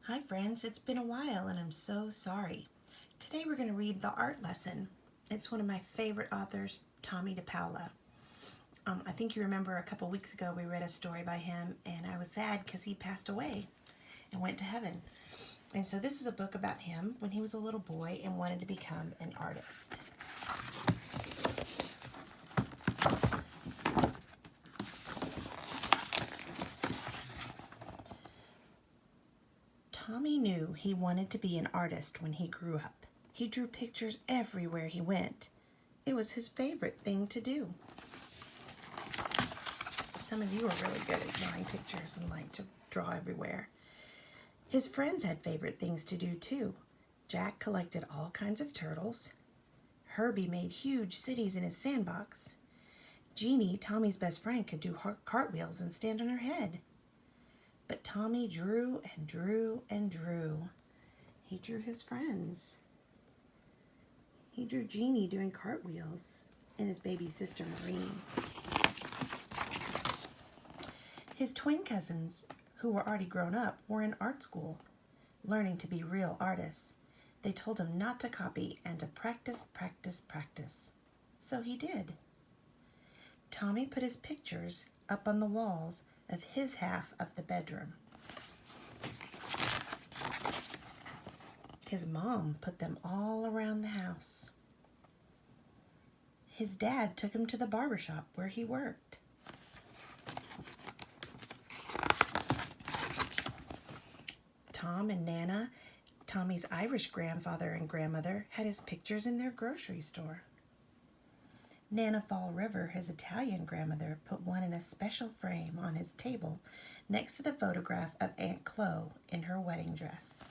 Hi friends, it's been a while and I'm so sorry. Today we're going to read The Art Lesson. It's one of my favorite authors, Tomie dePaola. I think you remember a couple weeks ago we read a story by him and I was sad because he passed away and went to heaven. And so this is a book about him when he was a little boy and wanted to become an artist. Tomie knew he wanted to be an artist when he grew up. He drew pictures everywhere he went. It was his favorite thing to do. Some of you are really good at drawing pictures and like to draw everywhere. His friends had favorite things to do too. Jack collected all kinds of turtles. Herbie made huge cities in his sandbox. Jeannie, Tommie's best friend, could do cartwheels and stand on her head. But Tomie drew and drew and drew. He drew his friends. He drew Jeannie doing cartwheels and his baby sister Maureen. His twin cousins, who were already grown up, were in art school, learning to be real artists. They told him not to copy and to practice, practice, practice. So he did. Tomie put his pictures up on the walls of his half of the bedroom. His mom put them all around the house. His dad took him to the barbershop where he worked. Tom and Nana, Tommie's Irish grandfather and grandmother, had his pictures in their grocery store. Nana Fall River, his Italian grandmother, put one in a special frame on his table next to the photograph of Aunt Chloe in her wedding dress.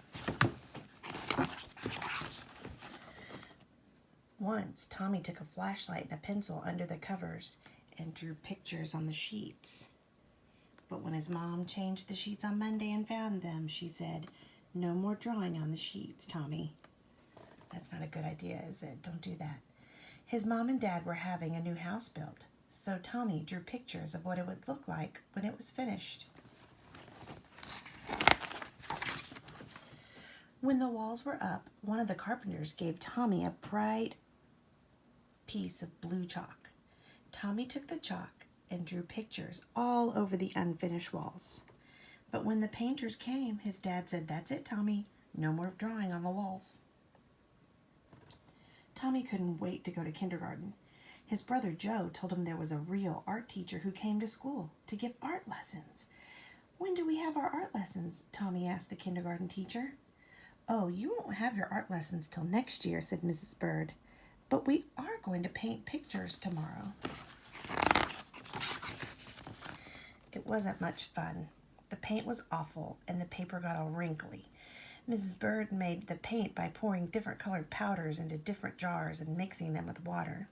Once, Tomie took a flashlight and a pencil under the covers and drew pictures on the sheets. But when his mom changed the sheets on Monday and found them, she said, "No more drawing on the sheets, Tomie." That's not a good idea, is it? Don't do that. His mom and dad were having a new house built, so Tomie drew pictures of what it would look like when it was finished. When the walls were up, one of the carpenters gave Tomie a bright piece of blue chalk. Tomie took the chalk and drew pictures all over the unfinished walls. But when the painters came, his dad said, "That's it, Tomie. No more drawing on the walls." Tomie couldn't wait to go to kindergarten. His brother Joe told him there was a real art teacher who came to school to give art lessons. "When do we have our art lessons?" Tomie asked the kindergarten teacher. "Oh, you won't have your art lessons till next year," said Mrs. Bird. "But we are going to paint pictures tomorrow." It wasn't much fun. The paint was awful and the paper got all wrinkly. Mrs. Bird made the paint by pouring different colored powders into different jars and mixing them with water.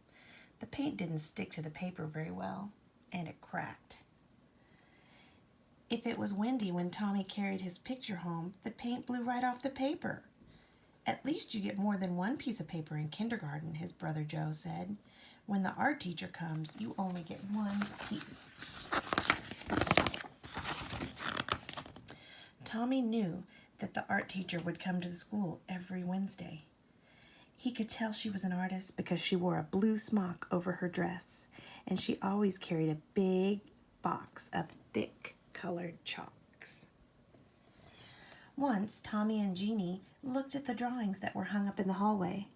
The paint didn't stick to the paper very well, and it cracked. If it was windy when Tomie carried his picture home, the paint blew right off the paper. "At least you get more than one piece of paper in kindergarten," his brother Joe said. "When the art teacher comes, you only get one piece." Tomie knew that the art teacher would come to the school every Wednesday. He could tell she was an artist because she wore a blue smock over her dress, and she always carried a big box of thick colored chalks. Once, Tomie and Jeannie looked at the drawings that were hung up in the hallway.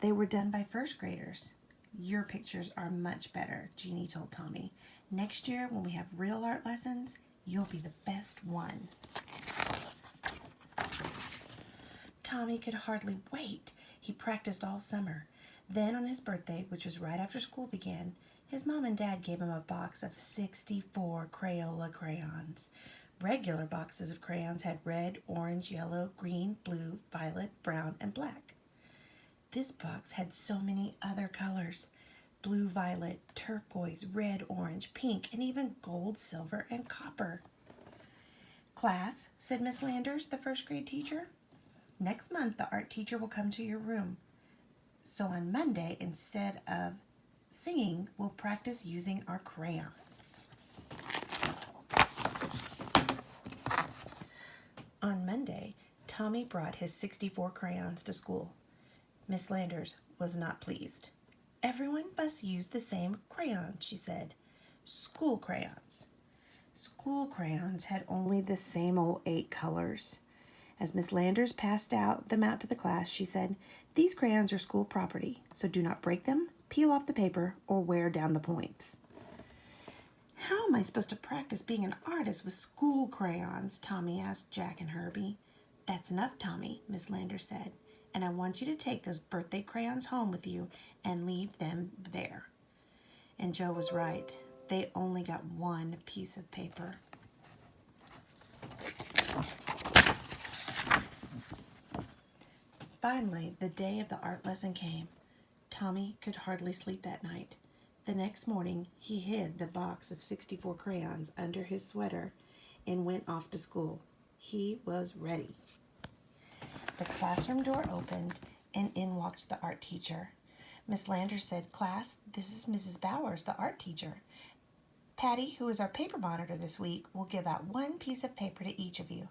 They were done by first graders. "Your pictures are much better," Jeannie told Tomie. "Next year, when we have real art lessons, you'll be the best one." Tomie could hardly wait. He practiced all summer. Then on his birthday, which was right after school began, his mom and dad gave him a box of 64 Crayola crayons. Regular boxes of crayons had red, orange, yellow, green, blue, violet, brown, and black. This box had so many other colors: blue, violet, turquoise, red, orange, pink, and even gold, silver, and copper. "Class," said Miss Landers, the first grade teacher, "next month the art teacher will come to your room. So on Monday, instead of singing, we'll practice using our crayons." On Monday, Tommy brought his 64 crayons to school. Miss Landers was not pleased. Everyone must use the same crayons, she said. School crayons. School crayons had only the same old 8 colors. As Miss Landers passed them out to the class, she said, "These crayons are school property, so do not break them, peel off the paper, or wear down the points." "How am I supposed to practice being an artist with school crayons?" Tommy asked Jack and Herbie. "That's enough, Tommy," Miss Landers said, "and I want you to take those birthday crayons home with you and leave them there." And Joe was right. They only got 1 piece of paper. Finally, the day of the art lesson came. Tommy could hardly sleep that night. The next morning, he hid the box of 64 crayons under his sweater and went off to school. He was ready. The classroom door opened, and in walked the art teacher. Miss Landers said, "Class, this is Mrs. Bowers, the art teacher. Patty, who is our paper monitor this week, will give out 1 piece of paper to each of you.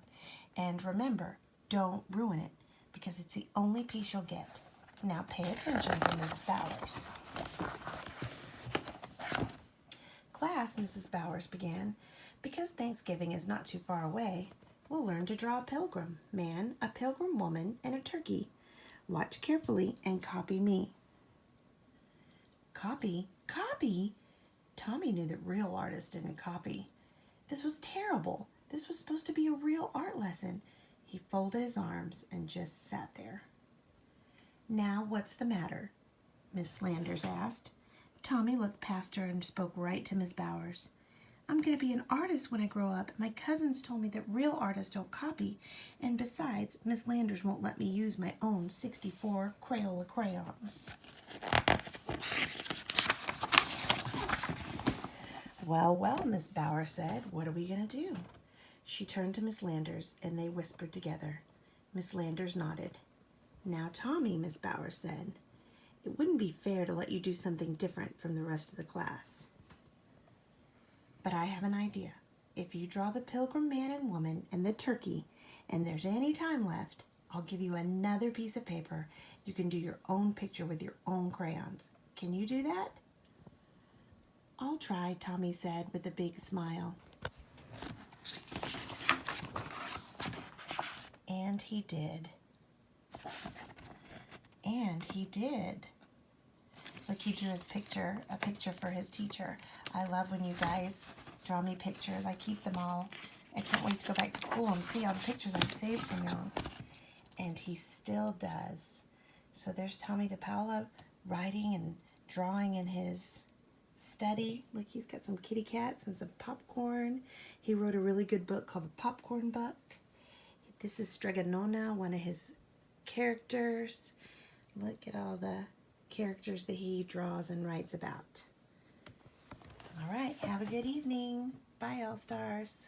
And remember, don't ruin it, because it's the only piece you'll get. Now pay attention to Mrs. Bowers." "Class," Mrs. Bowers began, "because Thanksgiving is not too far away, we'll learn to draw a pilgrim man, a pilgrim woman, and a turkey. Watch carefully and copy me." Copy? Copy? Tommy knew that real artists didn't copy. This was terrible. This was supposed to be a real art lesson. He folded his arms and just sat there. "Now, what's the matter?" Miss Landers asked. Tommy looked past her and spoke right to Miss Bowers. "I'm going to be an artist when I grow up. My cousins told me that real artists don't copy. And besides, Miss Landers won't let me use my own 64 Crayola crayons." Well, Miss Bowers said, "what are we going to do?" She turned to Miss Landers, and they whispered together. Miss Landers nodded. "Now, Tommy," Miss Bowers said, "it wouldn't be fair to let you do something different from the rest of the class. But I have an idea. If you draw the pilgrim man and woman and the turkey, and there's any time left, I'll give you another piece of paper. You can do your own picture with your own crayons. Can you do that?" "I'll try," Tommy said with a big smile. And he did. And he did. Look, he drew a picture for his teacher. I love when you guys draw me pictures. I keep them all. I can't wait to go back to school and see all the pictures I've saved from y'all. And he still does. So there's Tommy DePaola writing and drawing in his study. Look, he's got some kitty cats and some popcorn. He wrote a really good book called The Popcorn Buck. This is Stregonona, one of his characters. Look at all the characters that he draws and writes about. All right, have a good evening. Bye, All-Stars.